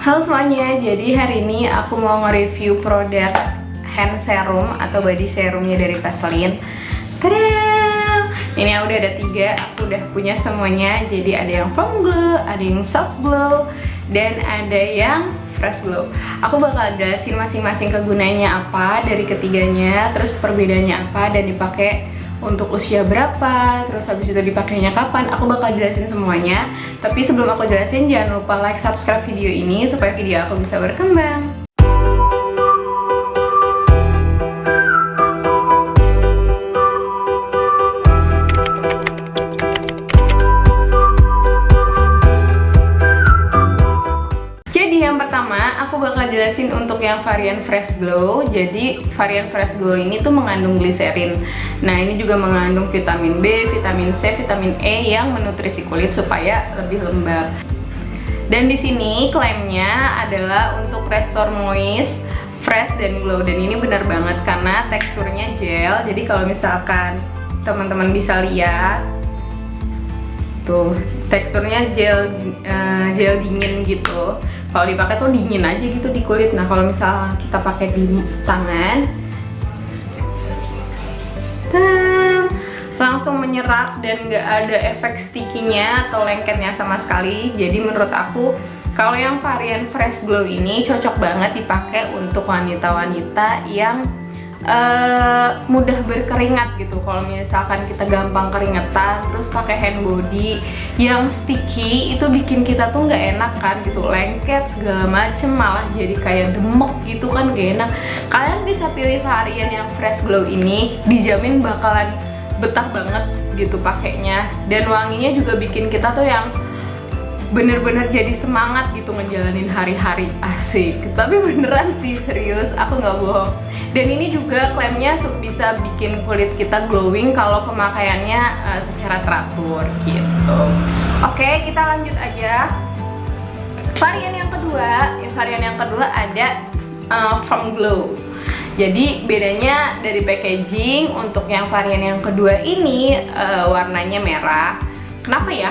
Halo semuanya, jadi hari ini aku mau nge-review produk hand serum atau body serumnya dari Vaseline. Tada! Ini udah ada 3, aku udah punya semuanya. Jadi ada yang foam glow, ada yang soft glow, dan ada yang fresh glow. Aku bakal jelasin masing-masing kegunaannya apa dari ketiganya, terus perbedaannya apa, dan dipakai untuk usia berapa, terus habis itu dipakainya kapan. Aku bakal jelasin semuanya. Tapi sebelum aku jelasin, jangan lupa like, subscribe video ini supaya video aku bisa berkembang. Yang pertama, aku bakal jelasin untuk yang varian Fresh Glow. Jadi varian Fresh Glow ini tuh mengandung gliserin. Nah, ini juga mengandung vitamin B, vitamin C, vitamin E yang menutrisi kulit supaya lebih lembab. Dan di sini klaimnya adalah untuk restore moist, fresh, dan glow. Dan ini benar banget karena teksturnya gel. Jadi kalau misalkan teman-teman bisa lihat, tuh teksturnya gel dingin gitu. Kalau dipakai tuh dingin aja gitu di kulit. Nah, kalau misalnya kita pakai di tangan, langsung menyerap dan nggak ada efek stickiness atau lengketnya sama sekali. Jadi menurut aku kalau yang varian Fresh Glow ini cocok banget dipakai untuk wanita-wanita yang mudah berkeringat gitu. Kalau misalkan kita gampang keringetan terus pakai hand body yang sticky, itu bikin kita tuh nggak enak kan gitu, lengket segala macem, malah jadi kayak demek gitu kan, gak enak. Kalian bisa pilih varian yang Fresh Glow ini, dijamin bakalan betah banget gitu pakainya, dan wanginya juga bikin kita tuh yang bener-bener jadi semangat gitu ngejalanin hari-hari. Asik, tapi beneran sih, serius, aku nggak bohong. Dan ini juga klaimnya bisa bikin kulit kita glowing kalau pemakaiannya secara teratur gitu. Oke, kita lanjut aja. Varian yang kedua ada foam glow. Jadi bedanya dari packaging, untuk yang varian yang kedua ini warnanya merah. Kenapa ya?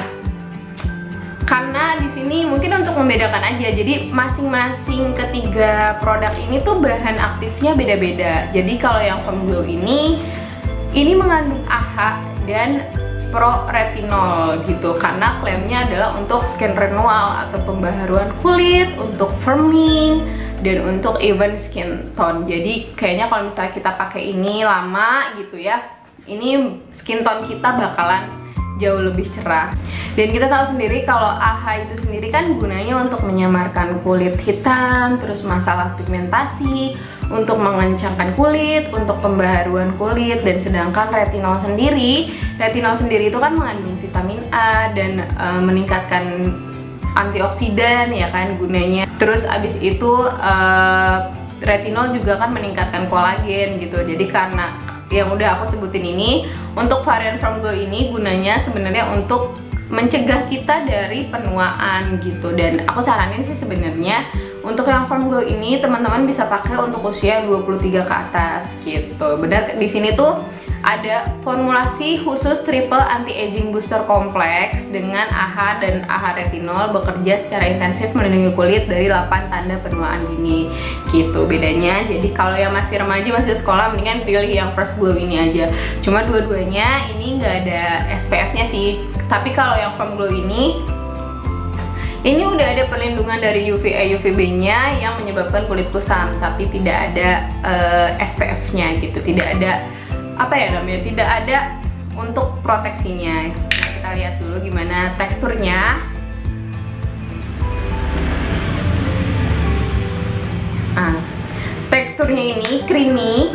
Karena di sini mungkin untuk membedakan aja. Jadi masing-masing ketiga produk ini tuh bahan aktifnya beda-beda. Jadi kalau yang foam glow ini mengandung AHA dan pro retinol gitu, karena klaimnya adalah untuk skin renewal atau pembaharuan kulit, untuk firming, dan untuk even skin tone. Jadi kayaknya kalau misalnya kita pakai ini lama gitu ya, ini skin tone kita bakalan jauh lebih cerah. Dan kita tahu sendiri kalau AHA itu sendiri kan gunanya untuk menyamarkan kulit hitam, terus masalah pigmentasi, untuk mengencangkan kulit, untuk pembaharuan kulit. Dan sedangkan retinol sendiri itu kan mengandung vitamin A dan meningkatkan antioksidan ya kan gunanya. Terus abis itu retinol juga kan meningkatkan kolagen gitu. Jadi karena yang udah aku sebutin ini, untuk varian foam glow ini gunanya sebenarnya untuk mencegah kita dari penuaan gitu. Dan aku saranin sih sebenarnya untuk yang foam glow ini teman-teman bisa pakai untuk usia 23 ke atas gitu. Benar, di sini tuh ada formulasi khusus triple anti-aging booster kompleks dengan AHA dan AHA retinol, bekerja secara intensif melindungi kulit dari 8 tanda penuaan dini gitu bedanya. Jadi kalau yang masih remaja, masih sekolah, mendingan pilih yang Fresh Glow ini aja. Cuma dua-duanya ini nggak ada SPF-nya sih. Tapi kalau yang foam glow ini udah ada perlindungan dari UVA UVB-nya yang menyebabkan kulit kusam, tapi tidak ada SPF-nya gitu, tidak ada tidak ada untuk proteksinya. Nah, kita lihat dulu gimana teksturnya. Teksturnya ini creamy.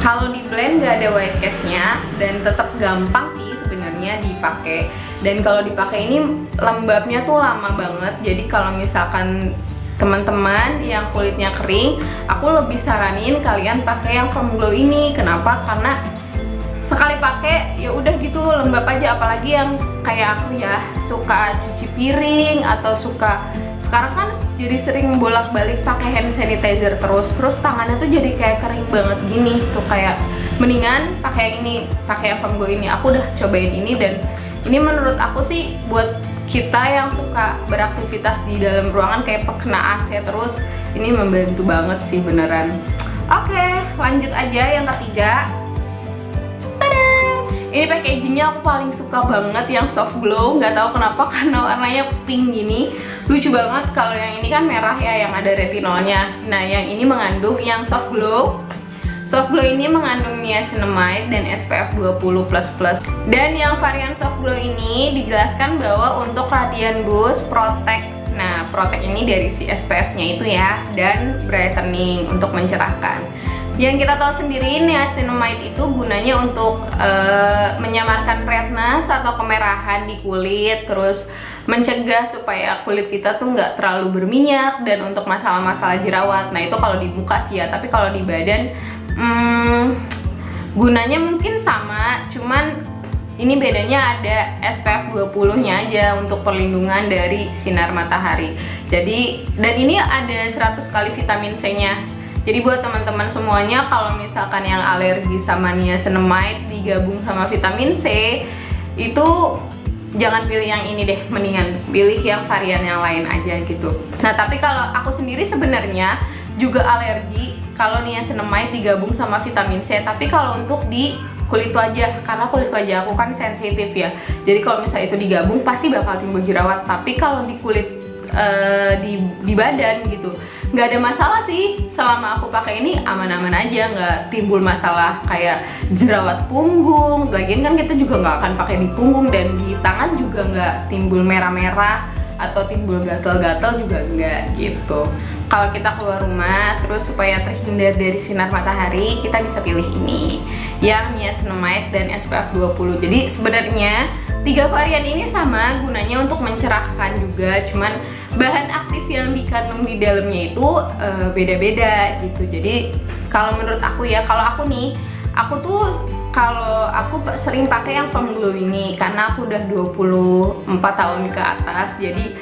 Kalau di blend nggak ada white cast-nya dan tetap gampang sih sebenarnya dipakai. Dan kalau dipakai ini lembabnya tuh lama banget. Jadi kalau misalkan teman-teman yang kulitnya kering, aku lebih saranin kalian pakai yang foam glow ini. Kenapa? Karena sekali pakai ya udah gitu lembab aja. Apalagi yang kayak aku ya, suka cuci piring atau suka, sekarang kan jadi sering bolak-balik pakai hand sanitizer terus tangannya tuh jadi kayak kering banget gini tuh, kayak mendingan pakai yang ini, pakai yang foam glow ini. Aku udah cobain ini dan ini menurut aku sih buat kita yang suka beraktivitas di dalam ruangan kayak kena AC terus, ini membantu banget sih beneran. Oke, lanjut aja yang ketiga. Tada! Ini packagingnya aku paling suka banget, yang soft glow. Nggak tahu kenapa, karena warnanya pink gini, lucu banget. Kalau yang ini kan merah ya, yang ada retinolnya. Nah, yang ini mengandung yang soft glow. Soft glow ini mengandung niacinamide dan SPF 20++. Dan yang varian soft glow ini dijelaskan bahwa untuk radiant boost, protect. Nah, protect ini dari si SPF-nya itu ya, dan brightening untuk mencerahkan. Yang kita tahu sendiri, niacinamide itu gunanya untuk menyamarkan redness atau kemerahan di kulit, terus mencegah supaya kulit kita tuh nggak terlalu berminyak, dan untuk masalah-masalah jerawat. Nah, itu kalau di muka sih ya, tapi kalau di badan gunanya mungkin sama, cuman ini bedanya ada SPF 20 nya aja untuk perlindungan dari sinar matahari. Jadi, dan ini ada 100 kali vitamin C nya. Jadi buat teman-teman semuanya, kalau misalkan yang alergi sama niacinamide digabung sama vitamin C, itu jangan pilih yang ini deh, mendingan pilih yang varian yang lain aja gitu. Nah, tapi kalau aku sendiri sebenarnya juga alergi kalau niacinamide digabung sama vitamin C, tapi kalau untuk di kulit wajah, karena kulit wajah aku kan sensitif ya, jadi kalau misalnya itu digabung pasti bakal timbul jerawat. Tapi kalau di kulit di badan gitu nggak ada masalah sih, selama aku pakai ini aman-aman aja, nggak timbul masalah kayak jerawat punggung. Lagian kan kita juga nggak akan pakai di punggung, dan di tangan juga nggak timbul merah-merah atau timbul gatal-gatal juga enggak gitu. Kalau kita keluar rumah terus supaya terhindar dari sinar matahari, kita bisa pilih ini yang niacinamide dan SPF 20. Jadi sebenarnya 3 varian ini sama, gunanya untuk mencerahkan juga, cuman bahan aktif yang dikandung di dalamnya itu beda-beda gitu. Jadi kalau menurut aku ya, kalau aku nih, kalau aku sering pakai yang foam glow ini karena aku udah 24 tahun ke atas. Jadi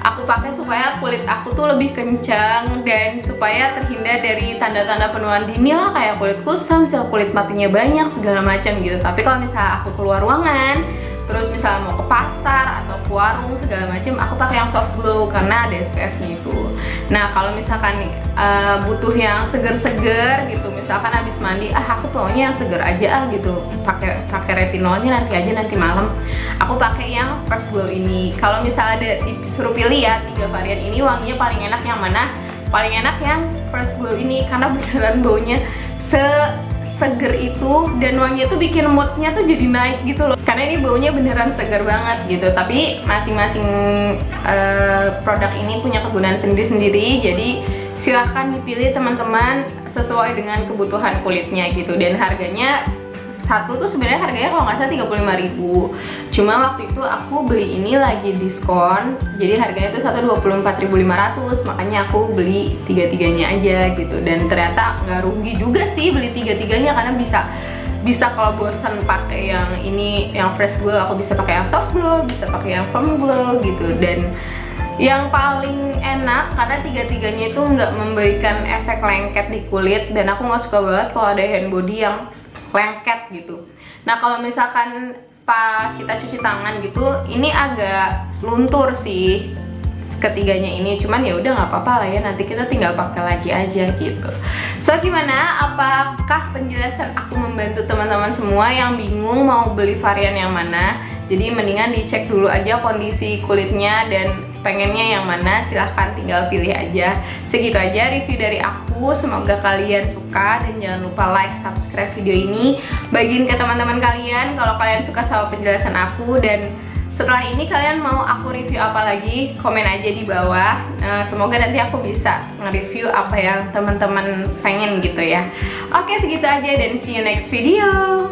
aku pakai supaya kulit aku tuh lebih kencang dan supaya terhindar dari tanda-tanda penuaan dini lah, kayak kulit kusam, sel kulit matinya banyak, segala macam gitu. Tapi kalau misalnya aku keluar ruangan, terus misalnya mau ke pasar atau ke warung segala macam, aku pakai yang soft glow karena ada SPF-nya itu. Nah, kalau misalkan butuh yang seger-seger gitu, misalkan habis mandi, aku pokoknya yang seger aja gitu, pakai retinolnya nanti malam, aku pakai yang Fresh Glow ini. Kalau misalnya disuruh pilih ya 3 varian ini, wanginya paling enak yang mana? Paling enak yang Fresh Glow ini, karena beneran baunya seger itu, dan wanginya tuh bikin moodnya tuh jadi naik gitu loh, karena ini baunya beneran seger banget gitu. Tapi masing-masing produk ini punya kegunaan sendiri-sendiri, jadi silahkan dipilih teman-teman sesuai dengan kebutuhan kulitnya gitu. Dan harganya satu tuh sebenarnya harganya kalau nggak salah 35.000. Cuma waktu itu aku beli ini lagi diskon, jadi harganya itu satu 24.500, makanya aku beli 3-3-nya aja gitu. Dan ternyata nggak rugi juga sih beli 3-3-nya, karena bisa kalau bosan pakai yang ini, yang Fresh Glow, aku bisa pakai yang soft glow, bisa pakai yang foam glow gitu. Dan yang paling enak karena 3-3-nya itu nggak memberikan efek lengket di kulit, dan aku nggak suka banget kalau ada hand body yang lengket gitu. Nah, kalau misalkan kita cuci tangan gitu, ini agak luntur sih ketiganya ini, cuman ya udah nggak apa-apa lah ya, nanti kita tinggal pakai lagi aja gitu. So, gimana? Apakah penjelasan aku membantu teman-teman semua yang bingung mau beli varian yang mana? Jadi mendingan dicek dulu aja kondisi kulitnya dan pengennya yang mana, silahkan tinggal pilih aja. Segitu aja review dari aku, semoga kalian suka, dan jangan lupa like, subscribe video ini, bagiin ke teman-teman kalian kalau kalian suka sama penjelasan aku. Dan setelah ini kalian mau aku review apa lagi, komen aja di bawah. Semoga nanti aku bisa nge-review apa yang teman-teman pengen gitu ya. Oke, segitu aja, dan see you next video.